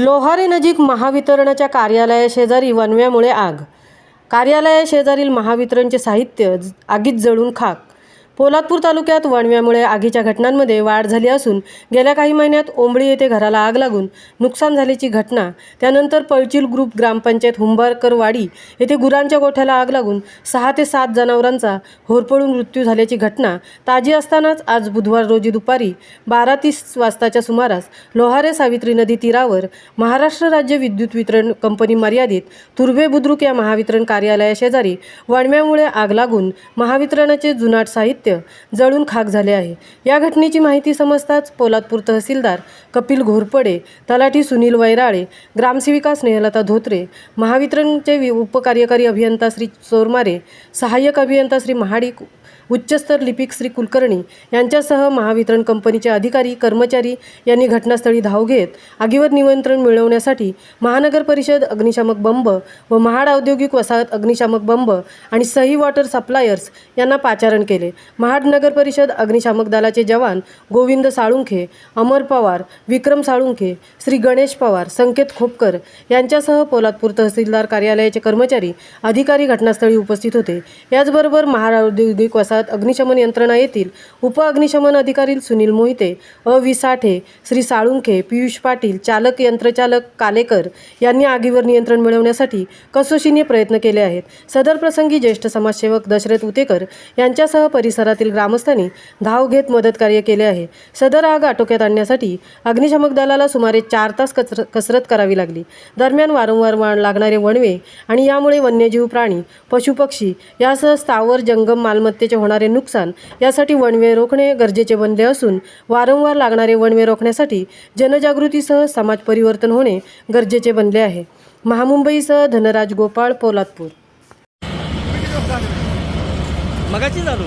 लोहारे नजीक महावितरणच्या कार्यालयाशेजारी वणव्यामुळे आग. कार्यालयाशेजारील महावितरणचे साहित्य आगीत जळून खाक. पोलादपूर तालुक्यात वणव्यामुळे आगीच्या घटनांमध्ये वाढ झाली असून गेल्या काही महिन्यात ओंबळी येथे घराला आग लागून नुकसान झाल्याची घटना, त्यानंतर पळचिल ग्रुप ग्रामपंचायत हुंबारकरवाडी येथे गुरांच्या गोठ्याला आग लागून 6 ते 7 जनावरांचा होरपळून मृत्यू झाल्याची घटना ताजी असतानाच आज बुधवार रोजी दुपारी 12:30 वाजताच्या सुमारास लोहारे सावित्री नदी तीरावर महाराष्ट्र राज्य विद्युत वितरण कंपनी मर्यादित तुर्भे बुद्रुक या महावितरण कार्यालयाशेजारी वणव्यामुळे आग लागून महावितरणाचे जुनाट साहित्य जळून खाक झाले आहे. या घटनेची माहिती समजताच पोलादपूर तहसीलदार कपिल घोरपडे, तलाठी सुनील वैराळे, ग्रामसेविका स्नेहलता धोत्रे, महावितरणचे उपकार्यकारी अभियंता श्री चोरमारे, सहाय्यक अभियंता श्री महाडिक, उच्चस्तर लिपिक श्री कुलकर्णी यांच्यासह महावितरण कंपनीचे अधिकारी कर्मचारी यांनी घटनास्थळी धाव घेत आगीवर नियंत्रण मिळवण्यासाठी महानगर परिषद अग्निशामक बंब व महाड औद्योगिक वसाहत अग्निशामक बंब आणि सही वॉटर सप्लायर्स यांना पाचारण केले. महाड नगर परिषद अग्निशामक दलाचे जवान गोविंद साळुंखे, अमर पवार, विक्रम साळुंखे, श्री गणेश पवार, संकेत खोपकर यांच्यासह पोलादपूर तहसीलदार कार्यालयाचे कर्मचारी अधिकारी घटनास्थळी उपस्थित होते. याचबरोबर महाड औद्योगिक वसाहत अग्निशमन यंत्रणा येथील उप अग्निशमन अधिकारी सुनील मोहिते, अ.व्ही. साठे, श्री साळुंखे, पियुष पाटील, चालक यंत्रचालक कालेकर यांनी आगीवर नियंत्रण मिळवण्यासाठी कसोशीने प्रयत्न केले आहेत. सदर प्रसंगी ज्येष्ठ समाजसेवक दशरथ उतेकर यांच्यासह परिसरातील ग्रामस्थांनी धाव घेत मदत कार्य केले आहे. सदर आग आटोक्यात आणण्यासाठी अग्निशमक दलाला सुमारे 4 तास कसरत करावी लागली. दरम्यान वारंवार लागणारे वणवे आणि यामुळे वन्यजीव प्राणी, पशुपक्षी यासह स्थावर जंगम मालमत्तेचे होणारे नुकसान यासाठी वणवे रोखणे गरजेचे बनले असून वारंवार लागणारे वणवे रोखण्यासाठी जनजागृतीसह समाज परिवर्तन होणे गरजेचे बनले आहे. महामुंबईसह धनराज गोपाळ, पोलादपूर. मगाची चालू